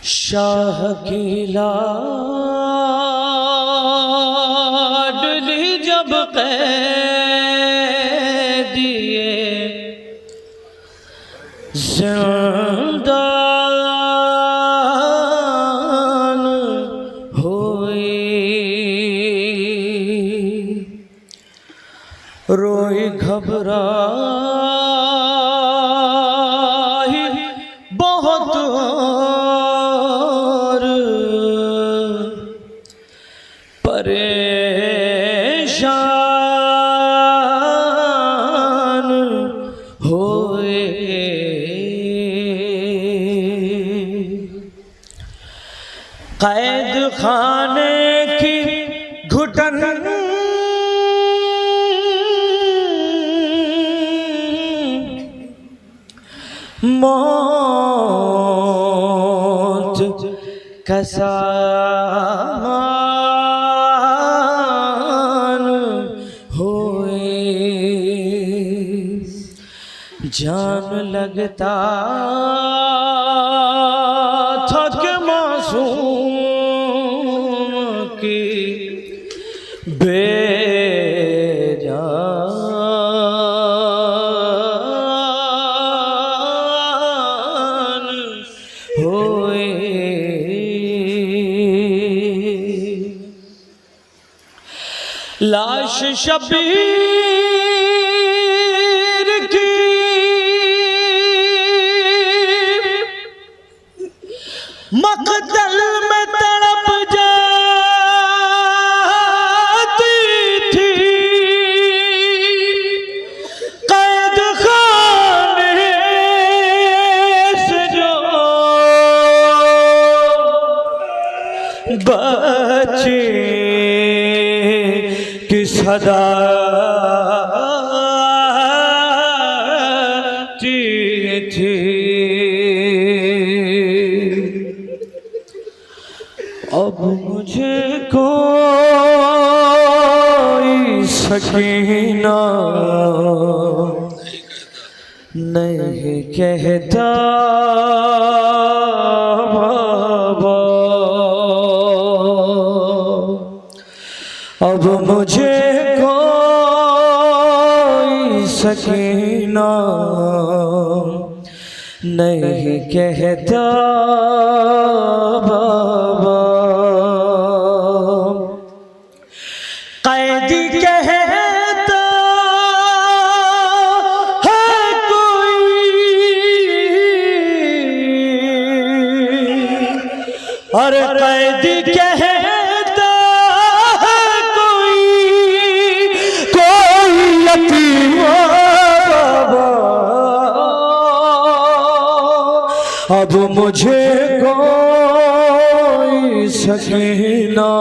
शाह की लाडली जब कैदिए ज़िंदान हुई, रोई घबराई बहुत परेशान हुए। कैद खाने की घुटन मौत का सामान हुए। जान लगता था कि मासूम की बेजान हुए। लाश शबीर की मक़तल में तड़प जाती थी। कैद खाने से जो बचे की सदा थी। अब मुझे कोई सकीना नहीं कहता बाबा। अब मुझे कोई सकीना नहीं कहता बाबा। कैदी कहता है कोई, अरे कैदी कहता है कोई यतीम बाबा। अब मुझे कोई सकीना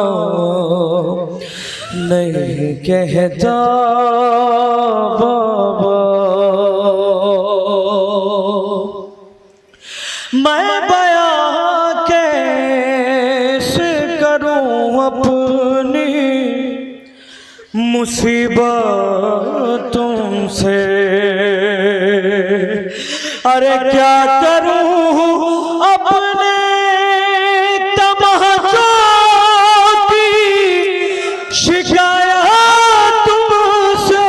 नहीं कहता बाबा। मैं बयां कैसे करूं अपनी मुसीबतों से, अरे क्या करूं अपने तमाचों की शिकायत तुमसे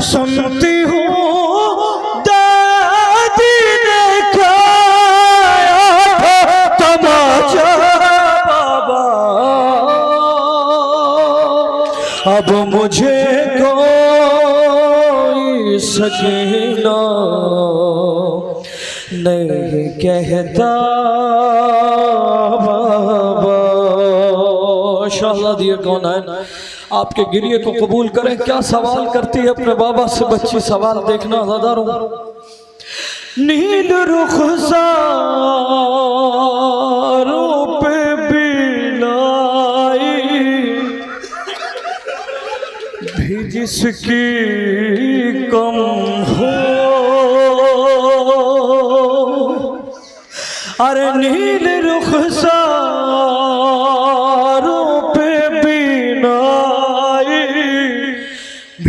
सुनती हूँ। दादी ने खाया था तमाचा बाबा। अब मुझे कोई सकीना नहीं कहता बाबा। शाहज़ाद ये कौन है? आपके गिरिए को कबूल करें। क्या सवाल करती है अपने बाबा से बच्ची? सवाल देखना हज़ारों। नील रुखसारों पे बिलाई भी जिसकी कम हो, अरे नील रुखसार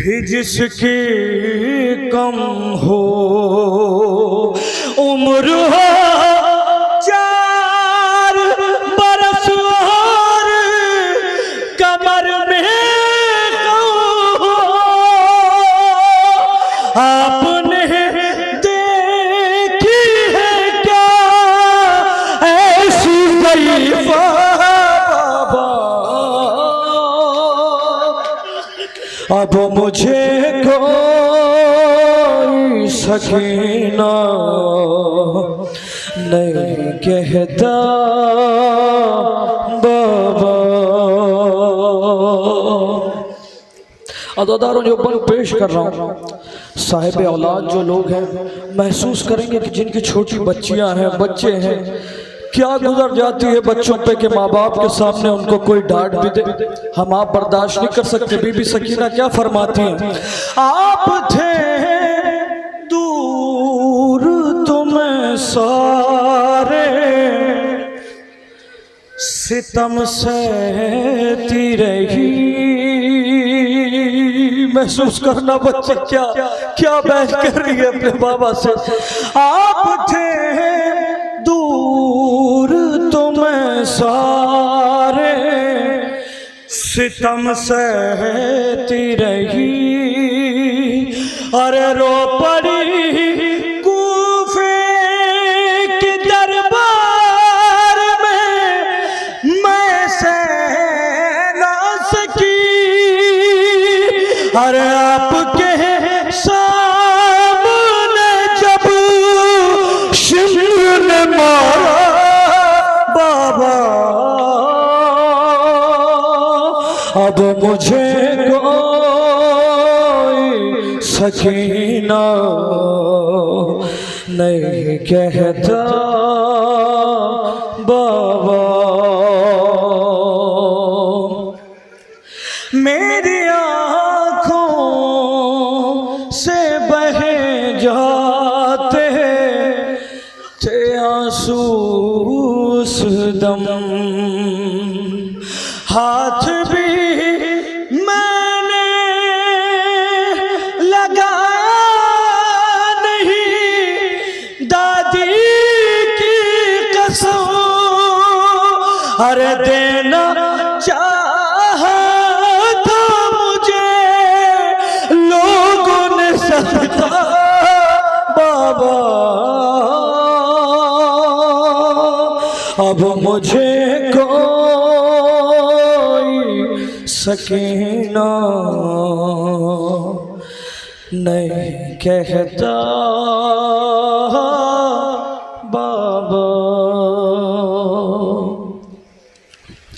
भी जिसकी कम हो, उम्र हो 4 बरस और कमर में हो, आपने देखी है क्या ऐसी ज़ईफ़ा अब मुझे कोई सकीना नहीं कहता बाबा। अदादारों जो बन पेश कर रहा हूँ, साहिब औलाद जो लोग हैं महसूस करेंगे कि जिनकी छोटी बच्चियां हैं, बच्चे हैं, क्या गुजर जाती है बच्चों पे कि माँ बाप के सामने उनको कोई डांट भी दे, हम आप बर्दाश्त नहीं कर सकते। बीबी सकीना क्या फरमाती हैं, आप थे दूर तुम्हें सारे सितम सहती रही। महसूस करना बच्चे क्या क्या बहस कर रही है अपने बाबा से। आप थे दूर तुम्हें सारे सितम सहती रही, अरे रो पड़ी कूफे के दरबार में, मैं सह ना सकी, अरे आपके सामने जब शिमर ने मारा बाबा, अब मुझे कोई सकीना नहीं कहता बाबा। मेरी आँखों से बहे जाते थे आंसू उस दम, हाथ भी मैंने लगाया नहीं, दादी की कसम, अरे देना चाहा था मुझे लोगों ने सदका बाबा, अब मुझे कोई सकीना नहीं कहता